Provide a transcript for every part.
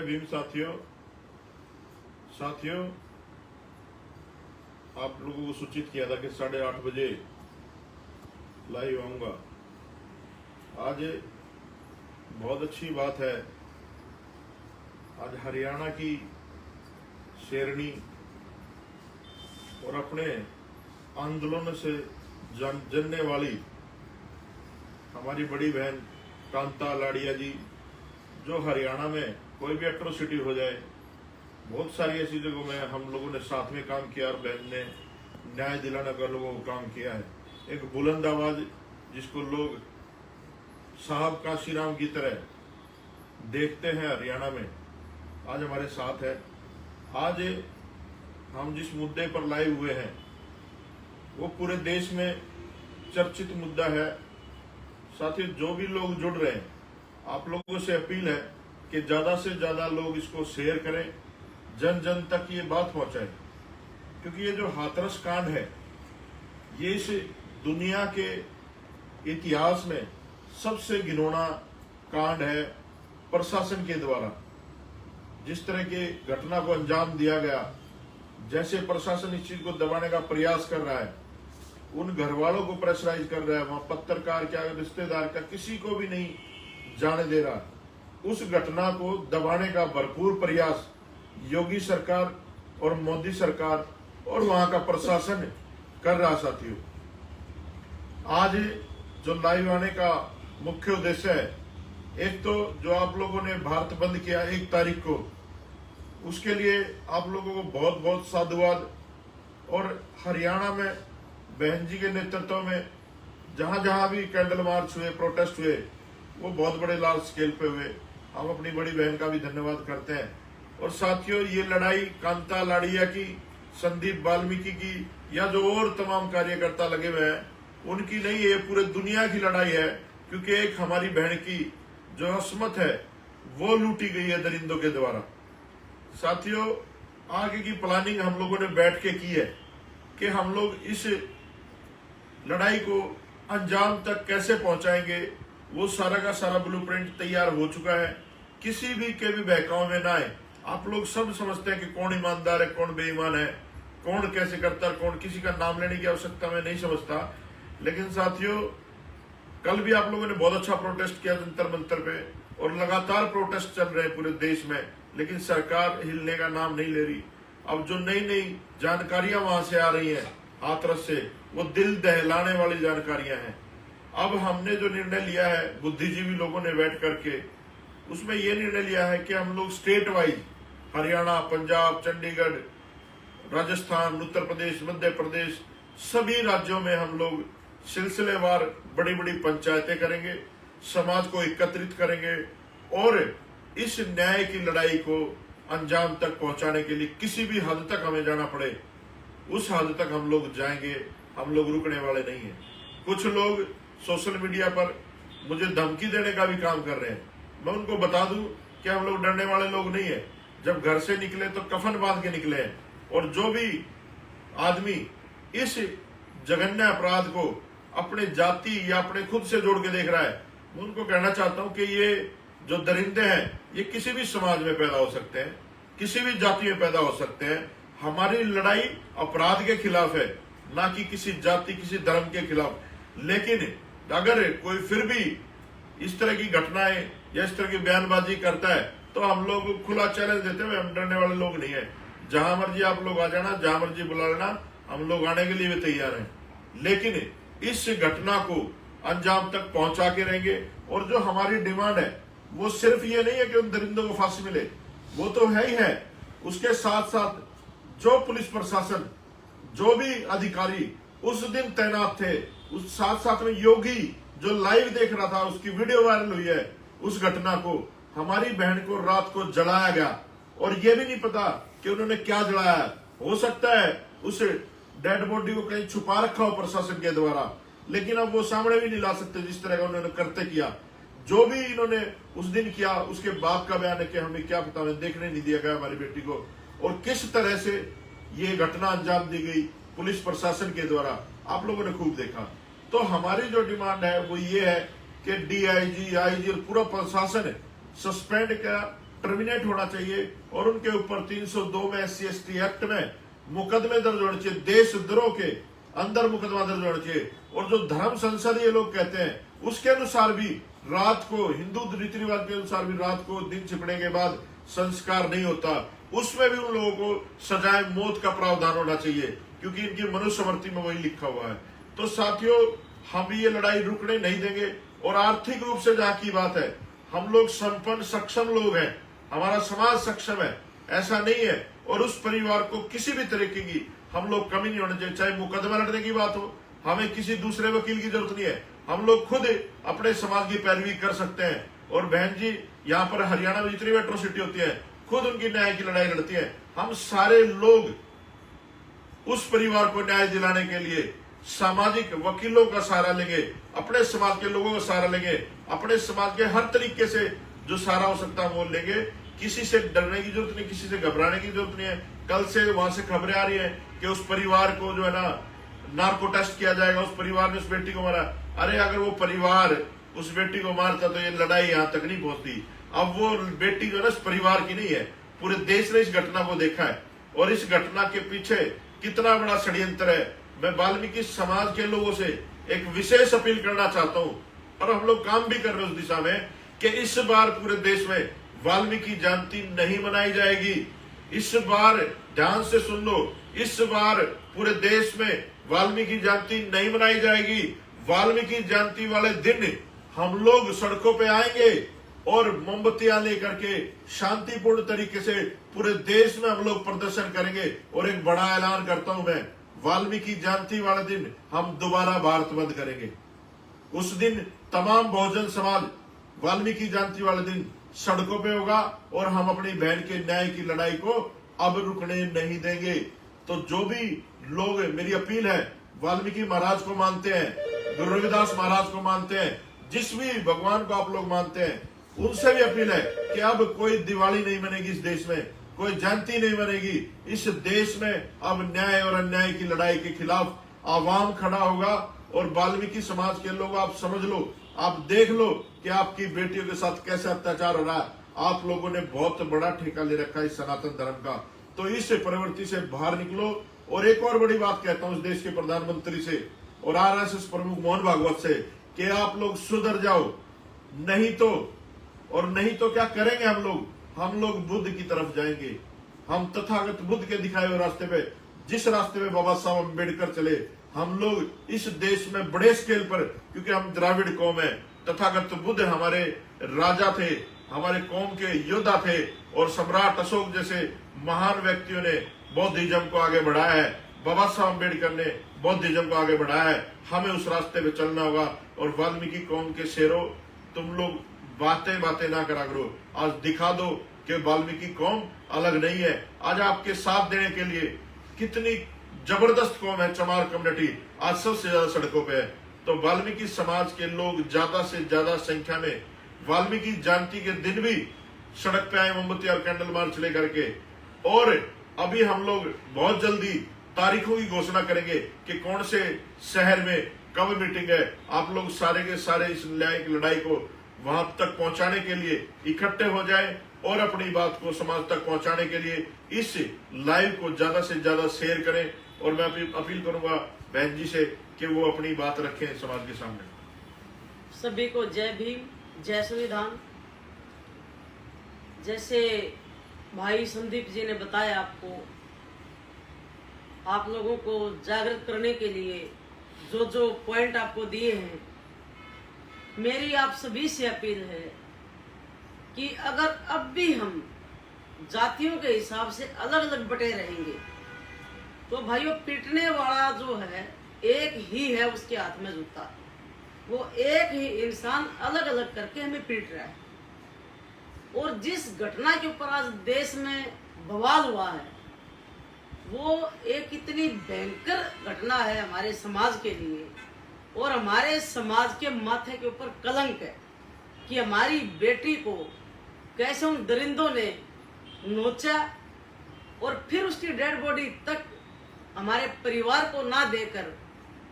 भीम साथियों आप लोगों को सूचित किया था कि 8:30 बजे लाइव आऊंगा। आज बहुत अच्छी बात है, आज हरियाणा की शेरनी और अपने आंदोलन से जनने वाली हमारी बड़ी बहन कांता लाड़िया जी, जो हरियाणा में कोई भी एट्रोसिटी हो जाए, बहुत सारी ऐसी जगहों में हम लोगों ने साथ में काम किया और बहन ने न्याय दिलाने का लोगों को काम किया है। एक बुलंद आवाज जिसको लोग साहब काशीराम की तरह देखते हैं हरियाणा में, आज हमारे साथ है। आज हम जिस मुद्दे पर लाए हुए हैं वो पूरे देश में चर्चित मुद्दा है। साथियों, जो भी लोग जुड़ रहे हैं, आप लोगों से अपील है कि ज्यादा से ज्यादा लोग इसको शेयर करें, जन जन तक ये बात पहुंचाएं, क्योंकि ये जो हाथरस कांड है ये इस दुनिया के इतिहास में सबसे घिनौना कांड है। प्रशासन के द्वारा जिस तरह की घटना को अंजाम दिया गया, जैसे प्रशासन इस चीज को दबाने का प्रयास कर रहा है, उन घर वालों को प्रेशराइज कर रहा है, वहां पत्रकार क्या रिश्तेदार का किसी को भी नहीं जाने दे रहा। उस घटना को दबाने का भरपूर प्रयास योगी सरकार और मोदी सरकार और वहां का प्रशासन कर रहा। साथियों, आज जो लाइव आने का मुख्य उद्देश्य है, एक तो जो आप लोगों ने भारत बंद किया 1 तारीख को, उसके लिए आप लोगों को बहुत बहुत साधुवाद। और हरियाणा में बहन जी के नेतृत्व में जहां जहां भी कैंडल मार्च हुए, प्रोटेस्ट हुए, वो बहुत बड़े लार्ज स्केल पे हुए। हम अपनी बड़ी बहन का भी धन्यवाद करते हैं। और साथियों, ये लड़ाई कांता लाड़िया की, संदीप वाल्मीकि की, या जो और तमाम कार्यकर्ता लगे हुए हैं, उनकी नहीं है, ये पूरे दुनिया की लड़ाई है। क्योंकि एक हमारी बहन की जो असमत है वो लूटी गई है दरिंदों के द्वारा। साथियों, आगे की प्लानिंग हम लोगों ने बैठ के की है कि हम लोग इस लड़ाई को अंजाम तक कैसे पहुंचाएंगे। वो सारा का सारा ब्लूप्रिंट तैयार हो चुका है। किसी भी के भी बहकाव में ना आए। आप लोग सब समझते हैं कि कौन ईमानदार है, कौन बेईमान है, कौन कैसे करता है, कौन, किसी का नाम लेने की आवश्यकता मैं नहीं समझता। लेकिन साथियों, कल भी आप लोगों ने बहुत अच्छा प्रोटेस्ट किया जंतर मंतर पे, और लगातार प्रोटेस्ट चल रहे हैं पूरे देश में, लेकिन सरकार हिलने का नाम नहीं ले रही। अब जो नई नई जानकारियां वहां से आ रही हैं हाथरस से, वो दिल दहलाने वाली जानकारियां हैं। अब हमने जो निर्णय लिया है बुद्धिजीवी लोगों ने बैठ करके, उसमें यह निर्णय लिया है कि हम लोग स्टेट वाइज हरियाणा, पंजाब, चंडीगढ़, राजस्थान, उत्तर प्रदेश, मध्य प्रदेश, सभी राज्यों में हम लोग सिलसिलेवार बड़ी बड़ी पंचायतें करेंगे, समाज को एकत्रित करेंगे और इस न्याय की लड़ाई को अंजाम तक पहुंचाने के लिए किसी भी हद तक हमें जाना पड़े, उस हद तक हम लोग जाएंगे। हम लोग रुकने वाले नहीं हैं। कुछ लोग सोशल मीडिया पर मुझे धमकी देने का भी काम कर रहे हैं। मैं उनको बता दूं कि हम लोग डरने वाले लोग नहीं है। जब घर से निकले तो कफन बांध के निकले हैं। और जो भी आदमी इस जघन्य अपराध को अपने जाति या अपने खुद से जोड़ के देख रहा है, मैं उनको कहना चाहता हूं कि ये जो दरिंदे हैं, ये किसी भी समाज में पैदा हो सकते हैं, किसी भी जाति में पैदा हो सकते हैं। हमारी लड़ाई अपराध के खिलाफ है, ना कि किसी जाति, किसी धर्म के खिलाफ। लेकिन अगर कोई फिर भी इस तरह की घटनाएं या इस तरह की बयानबाजी करता है, तो हम लोग खुला चैलेंज देते हुए, हम डरने वाले लोग नहीं है। जहां मर्जी आप लोग आ जाना, जहां मर्जी बुला लेना, हम लोग आने के लिए भी तैयार हैं। लेकिन इस घटना को अंजाम तक पहुंचा के रहेंगे। और जो हमारी डिमांड है वो सिर्फ ये नहीं है कि उन दरिंदों को फांसी मिले, वो तो है ही है, उसके साथ साथ जो पुलिस प्रशासन, जो भी अधिकारी उस दिन तैनात थे, उस साथ साथ में योगी जो लाइव देख रहा था, उसकी वीडियो वायरल हुई है। उस घटना को, हमारी बहन को रात को जलाया गया और ये भी नहीं पता कि उन्होंने क्या जलाया। हो सकता है उस डेड बॉडी को कहीं छुपा रखा हो प्रशासन के द्वारा, लेकिन अब वो सामने भी नहीं ला सकते जिस तरह का उन्होंने करते किया। जो भी इन्होंने उस दिन किया, उसके बाप का बयान है कि हमें क्या पता, हमें देखने नहीं दिया गया हमारी बेटी को, और किस तरह से ये घटना अंजाम दी गई पुलिस प्रशासन के द्वारा, आप लोगों ने खूब देखा। तो हमारी जो डिमांड है वो ये है कि डीआईजी, आईजी और पूरा प्रशासन सस्पेंड का टर्मिनेट होना चाहिए और उनके ऊपर 302 में SC/ST एक्ट में मुकदमे दर्ज होने चाहिए, देशद्रोह के अंदर मुकदमा दर्ज होना चाहिए। और जो धर्म संसद ये लोग कहते हैं उसके अनुसार भी रात को, हिंदू रीति रिवाज के अनुसार भी रात को दिन छिपने के बाद संस्कार नहीं होता, उसमें भी उन लोगों को सजाए मौत का प्रावधान होना चाहिए, क्योंकि इनकी मनुस्मृति में वही लिखा हुआ है। तो साथियों, हम ये लड़ाई रुकने नहीं देंगे। और आर्थिक रूप से जहां की बात है, हम लोग संपन्न सक्षम लोग हैं, हमारा समाज सक्षम है, ऐसा नहीं है। और उस परिवार को किसी भी तरीके की हम लोग कमी नहीं होनी चाहिए। चाहे मुकदमा लड़ने की बात हो, हमें किसी दूसरे वकील की जरूरत नहीं है, हम लोग खुद अपने समाज की पैरवी कर सकते हैं। और बहन जी, यहाँ पर हरियाणा में जितनी भी एट्रोसिटी होती है, खुद उनकी न्याय की लड़ाई लड़ती है। हम सारे लोग उस परिवार को न्याय दिलाने के लिए सामाजिक वकीलों का सहारा लेंगे, अपने समाज के लोगों का सहारा लेंगे, अपने समाज के हर तरीके से जो सहारा हो सकता है वो लेंगे। किसी से डरने की जरूरत नहीं, किसी से घबराने की जरूरत नहीं है। कल से वहां से खबरें आ रही है कि उस परिवार को जो है ना नार्को टेस्ट किया जाएगा, उस परिवार ने उस बेटी को मारा। अरे अगर वो परिवार उस बेटी को मारता तो ये लड़ाई यहाँ तक नहीं पहुंचती। अब वो बेटी जो है ना इस परिवार की नहीं है, पूरे देश ने इस घटना को देखा है और इस घटना के पीछे कितना बड़ा षड्यंत्र है। मैं वाल्मीकि समाज के लोगों से एक विशेष अपील करना चाहता हूँ, और हम लोग काम भी कर रहे हैं उस दिशा में, कि इस बार पूरे देश में वाल्मीकि जयंती नहीं मनाई जाएगी। इस बार ध्यान से सुन लो, इस बार पूरे देश में वाल्मीकि जयंती नहीं मनाई जाएगी। वाल्मीकि जयंती वाले दिन हम लोग सड़कों पे आएंगे और मोमबत्तियां लेकर के शांतिपूर्ण तरीके से पूरे देश में हम लोग प्रदर्शन करेंगे। और एक बड़ा ऐलान करता हूं मैं, वाल्मीकि जयंती वाले दिन हम दोबारा भारत बंद करेंगे। उस दिन तमाम बहुजन समाज वाल्मीकि जयंती वाले दिन सड़कों पे होगा और हम अपनी बहन के न्याय की लड़ाई को अब रुकने नहीं देंगे। तो जो भी लोग, मेरी अपील है, वाल्मीकि महाराज को मानते हैं, गुरु रविदास महाराज को मानते हैं, जिस भी भगवान को आप लोग मानते हैं, उनसे भी अपील है कि अब कोई दिवाली नहीं मनेगी इस देश में, कोई जयंती नहीं मनेगी इस देश में। अब न्याय और अन्याय की लड़ाई के खिलाफ आवाम खड़ा होगा। और वाल्मीकि समाज के लोग, आप समझ लो, आप देख लो कि आपकी बेटियों के साथ कैसे अत्याचार हो रहा है। आप लोगों ने बहुत बड़ा ठेका ले रखा है इस सनातन धर्म का। तो इस प्रवृत्ति से बाहर निकलो। और एक और बड़ी बात कहता हूं इस देश के प्रधानमंत्री से और RSS प्रमुख मोहन भागवत से, कि आप लोग सुधर जाओ, नहीं तो क्या करेंगे हम लोग बुद्ध की तरफ जाएंगे। हम तथागत बुद्ध के दिखाए हुए रास्ते पे, जिस रास्ते पे बाबा साहब अम्बेडकर चले, हम लोग इस देश में बड़े स्केल पर, क्योंकि हम द्राविड़ कौम है, तथागत बुद्ध हमारे राजा थे, हमारे कौम के योद्धा थे, और सम्राट अशोक जैसे महान व्यक्तियों ने बौद्धिज्म को आगे बढ़ाया है। बाबा साहब अम्बेडकर ने बौद्धिज्म को आगे बढ़ाया है। हमें उस रास्ते पे चलना होगा। और वाल्मीकि कौम के शेरों, तुम लोग बातें ना करा करो, आज दिखा दो कि वाल्मीकि कौम अलग नहीं है। आज आपके साथ देने के लिए कितनी जबरदस्त कौम है, चमार कम्युनिटी आज सबसे ज्यादा सड़कों पे है। तो वाल्मीकि समाज के लोग ज्यादा से ज्यादा संख्या में वाल्मीकि जयंती के दिन भी सड़क पे आए, मोमबत्ती और कैंडल मार्च लेकर के। और अभी हम लोग बहुत जल्दी तारीखों की घोषणा करेंगे कि कौन से शहर में कब मीटिंग है। आप लोग सारे के सारे इस न्याय की लड़ाई को वहां तक पहुंचाने के लिए इकट्ठे हो जाएं और अपनी बात को समाज तक पहुंचाने के लिए इस लाइव को ज्यादा से ज्यादा शेयर करें। और मैं अपील करूंगा बहन जी से कि वो अपनी बात रखें समाज के सामने। सभी को जय भीम, जय संविधान। जैसे भाई संदीप जी ने बताया, आप लोगों को जागृत करने के लिए जो पॉइंट आपको दिए हैं, मेरी आप सभी से अपील है कि अगर अब भी हम जातियों के हिसाब से अलग अलग बटे रहेंगे तो भाइयों, पीटने वाला जो है एक ही है, उसके हाथ में जूता। वो एक ही इंसान अलग अलग करके हमें पीट रहा है। और जिस घटना के ऊपर आज देश में बवाल हुआ है, वो एक इतनी भयंकर घटना है हमारे समाज के लिए, और हमारे समाज के माथे के ऊपर कलंक है कि हमारी बेटी को कैसे उन दरिंदों ने नोचा और फिर उसकी डेड बॉडी तक हमारे परिवार को ना देकर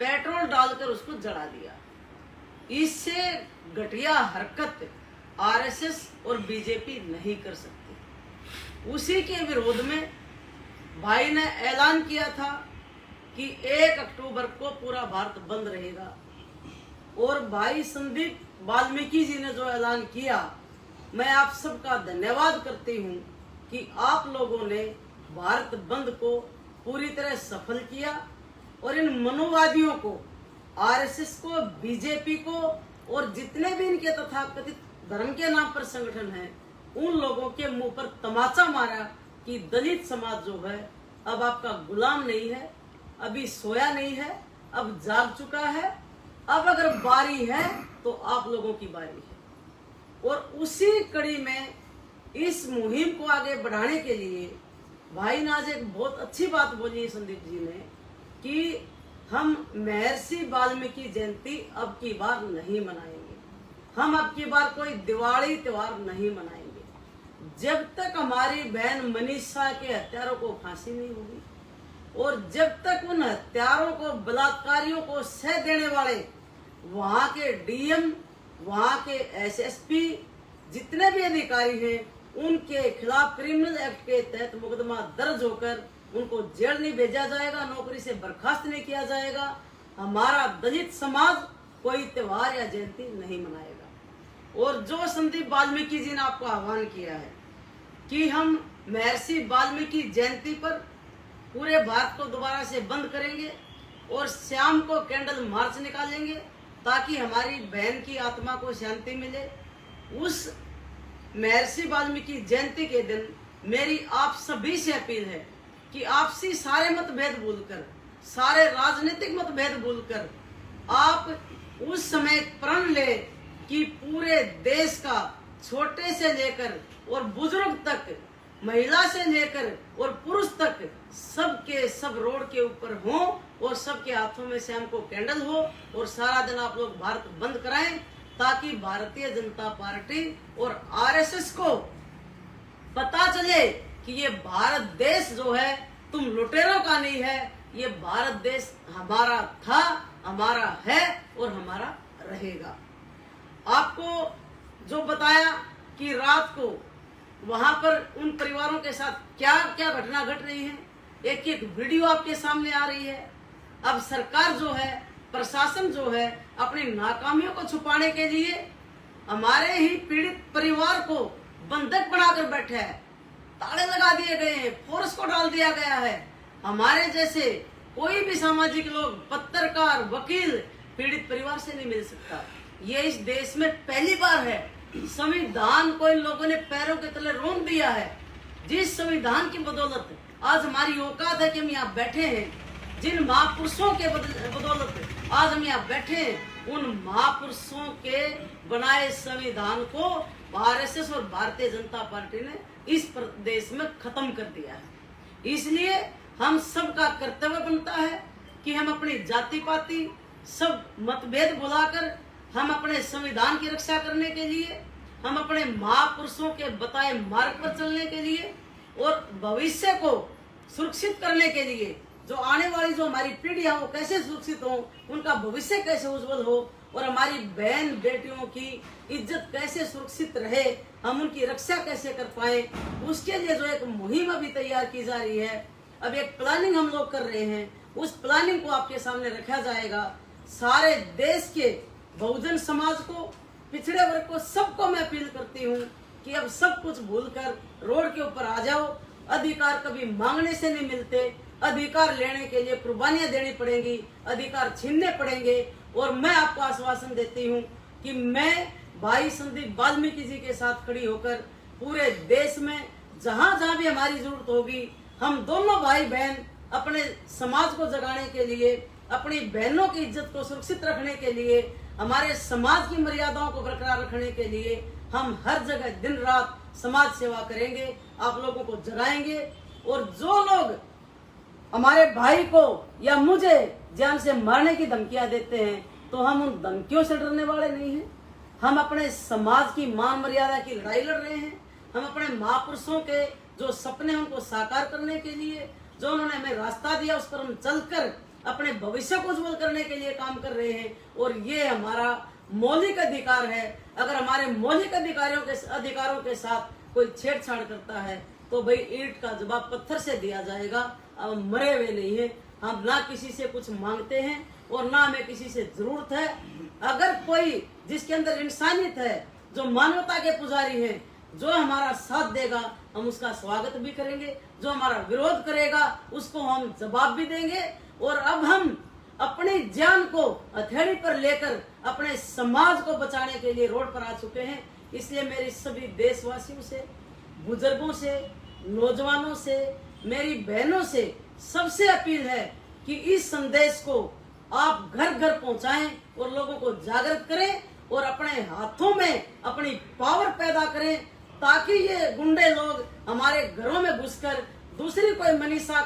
पेट्रोल डालकर उसको जला दिया। इससे घटिया हरकत आरएसएस और बीजेपी नहीं कर सकती। उसी के विरोध में भाई ने ऐलान किया था कि 1 अक्टूबर को पूरा भारत बंद रहेगा। और भाई संदीप वाल्मीकि जी ने जो ऐलान किया, मैं आप सबका धन्यवाद करती हूँ कि आप लोगों ने भारत बंद को पूरी तरह सफल किया और इन मनोवादियों को, आरएसएस को, बीजेपी को और जितने भी इनके तथाकथित धर्म के नाम पर संगठन हैं, उन लोगों के मुंह पर तमाचा मारा कि दलित समाज जो है अब आपका गुलाम नहीं है, अभी सोया नहीं है, अब जाग चुका है, अब अगर बारी है तो आप लोगों की बारी है। और उसी कड़ी में इस मुहिम को आगे बढ़ाने के लिए भाई ने आज एक बहुत अच्छी बात बोली है संदीप जी ने कि हम महर्षि वाल्मीकि जयंती अब की बार नहीं मनाएंगे, हम अब की बार कोई दिवाली त्योहार नहीं मनाएंगे जब तक हमारी बहन मनीषा के हत्यारों को फांसी नहीं होगी और जब तक उन हत्यारों को, बलात्कारियों को सह देने वाले वहां के डीएम, वहां के एसएसपी, जितने भी अधिकारी हैं, उनके खिलाफ क्रिमिनल एक्ट के तहत मुकदमा दर्ज होकर उनको जेल नहीं भेजा जाएगा, नौकरी से बर्खास्त नहीं किया जाएगा, हमारा दलित समाज कोई त्योहार या जयंती नहीं मनाएगा। और जो संदीप वाल्मीकि जी ने आपको आह्वान किया है कि हम महर्षि वाल्मीकि जयंती पर पूरे भारत को दोबारा से बंद करेंगे और शाम को कैंडल मार्च निकालेंगे ताकि हमारी बहन की आत्मा को शांति मिले, उस महर्षि वाल्मीकि जयंती के दिन मेरी आप सभी से अपील है कि आपसी सारे मतभेद भूलकर, सारे राजनीतिक मतभेद भूलकर आप उस समय प्रण ले कि पूरे देश का छोटे से लेकर और बुजुर्ग तक, महिला से लेकर और पुरुष तक सबके सब रोड के ऊपर हों और सबके हाथों में शाम को कैंडल हो और सारा दिन आप लोग भारत बंद कराएं ताकि भारतीय जनता पार्टी और आरएसएस को पता चले कि ये भारत देश जो है तुम लुटेरों का नहीं है, ये भारत देश हमारा था, हमारा है और हमारा रहेगा। आपको जो बताया कि रात को वहां पर उन परिवारों के साथ क्या क्या घटना घट रही है, एक एक वीडियो आपके सामने आ रही है। अब सरकार जो है, प्रशासन जो है, अपनी नाकामियों को छुपाने के लिए हमारे ही पीड़ित परिवार को बंधक बनाकर बैठे है, ताले लगा दिए गए हैं, फोर्स को डाल दिया गया है। हमारे जैसे कोई भी सामाजिक लोग, पत्रकार, वकील पीड़ित परिवार से नहीं मिल सकता। ये इस देश में पहली बार है। संविधान को इन लोगों ने पैरों के तले रोक दिया है। जिस संविधान की बदौलत आज हमारी औकात है कि हम यहाँ बैठे हैं, जिन महापुरुषों के बदौलत आज हम यहाँ बैठे हैं, उन महापुरुषों के बनाए संविधान को आरएसएस और भारतीय जनता पार्टी ने इस प्रदेश में खत्म कर दिया है। इसलिए हम सबका कर्तव्य बनता है कि हम अपनी जाति पाति सब मतभेद भुलाकर हम अपने संविधान की रक्षा करने के लिए, हम अपने महापुरुषों के बताए मार्ग पर चलने के लिए और भविष्य को सुरक्षित करने के लिए, जो आने वाली जो हमारी पीढ़ियां वो कैसे सुरक्षित हो, उनका भविष्य कैसे उज्जवल हो और हमारी बहन बेटियों की इज्जत कैसे सुरक्षित रहे, हम उनकी रक्षा कैसे कर पाए, उसके लिए जो एक मुहिम अभी तैयार की जा रही है। अब एक प्लानिंग हम लोग कर रहे हैं, उस प्लानिंग को आपके सामने रखा जाएगा। सारे देश के बहुजन समाज को, पिछड़े वर्ग को, सबको मैं अपील करती हूँ कि अब सब कुछ भूलकर रोड के ऊपर आ जाओ। अधिकार कभी मांगने से नहीं मिलते, अधिकार लेने के लिए कुर्बानियां देनी पड़ेंगी, अधिकार छीनने पड़ेंगे। और मैं आपको आश्वासन देती हूँ कि मैं भाई संदीप वाल्मीकि जी के साथ खड़ी होकर पूरे देश में जहाँ जहाँ भी हमारी जरूरत होगी, हम दोनों भाई बहन अपने समाज को जगाने के लिए, अपनी बहनों की इज्जत को सुरक्षित रखने के लिए, हमारे समाज की मर्यादाओं को बरकरार रखने के लिए हम हर जगह दिन रात समाज सेवा करेंगे, आप लोगों को जगाएंगे। और जो लोग हमारे भाई को या मुझे जान से मारने की धमकियां देते हैं, तो हम उन धमकियों से डरने वाले नहीं हैं। हम अपने समाज की मान मर्यादा की लड़ाई लड़ रहे हैं। हम अपने महापुरुषों के जो सपने उनको साकार करने के लिए, जो उन्होंने हमें रास्ता दिया, उस पर हम चलकर अपने भविष्य को उज्जवल करने के लिए काम कर रहे हैं और ये हमारा मौलिक अधिकार है। अगर हमारे मौलिक अधिकारों के साथ कोई छेड़छाड़ करता है तो भाई ईंट का जवाब पत्थर से दिया जाएगा। अब हम मरे हुए नहीं है, हम ना किसी से कुछ मांगते हैं और ना हमें किसी से जरूरत है। अगर कोई जिसके अंदर इंसानियत है, जो मानवता के पुजारी हैं, जो हमारा साथ देगा हम उसका स्वागत भी करेंगे, जो हमारा विरोध करेगा उसको हम जवाब भी देंगे। और अब हम अपनी जान को हथेली पर लेकर अपने समाज को बचाने के लिए रोड पर आ चुके हैं। इसलिए मेरी सभी देशवासियों से, बुजुर्गों से, नौजवानों से, मेरी बहनों से सबसे अपील है कि इस संदेश को आप घर घर पहुंचाएं और लोगों को जागृत करें और अपने हाथों में अपनी पावर पैदा करें, ताकि ये गुंडे लोग हमारे घरों में घुसकर दूसरी कोई मनीषा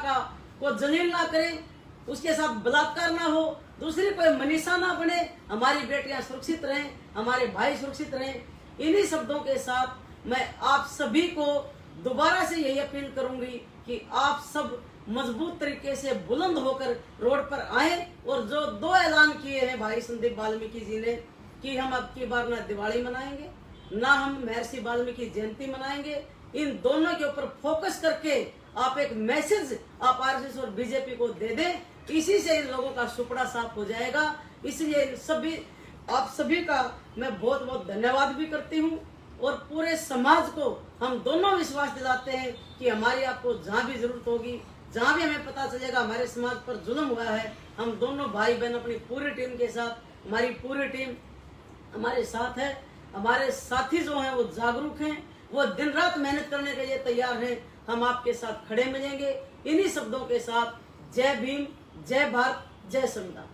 को जलील ना करें, उसके साथ बलात्कार ना हो, दूसरी कोई मनीषा ना बने, हमारी बेटियां सुरक्षित रहें, हमारे भाई सुरक्षित रहें। इन्हीं शब्दों के साथ मैं आप सभी को दोबारा से यही अपील करूंगी कि आप सब मजबूत तरीके से बुलंद होकर रोड पर आए और जो 2 ऐलान किए हैं भाई संदीप वाल्मीकि जी ने कि हम अब की बार ना दिवाली मनाएंगे ना हम महर्षि वाल्मीकि जयंती मनाएंगे, इन दोनों के ऊपर फोकस करके आप एक मैसेज आप आरएसएस और बीजेपी को दे दें। इसी से इन लोगों का सुपड़ा साफ हो जाएगा। इसलिए आप सभी का मैं बहुत बहुत धन्यवाद भी करती हूँ और पूरे समाज को हम दोनों विश्वास दिलाते हैं कि हमारी आपको जहाँ भी जरूरत होगी, जहाँ भी हमें पता चलेगा हमारे समाज पर जुल्म हुआ है, हम दोनों भाई बहन अपनी पूरी टीम के साथ, हमारी पूरी टीम हमारे साथ है। हमारे साथी जो हैं वो जागरूक हैं, वो दिन रात मेहनत करने के लिए तैयार हैं। हम आपके साथ खड़े मिलेंगे। इन्हीं शब्दों के साथ जय भीम, जय भारत, जय संविधान।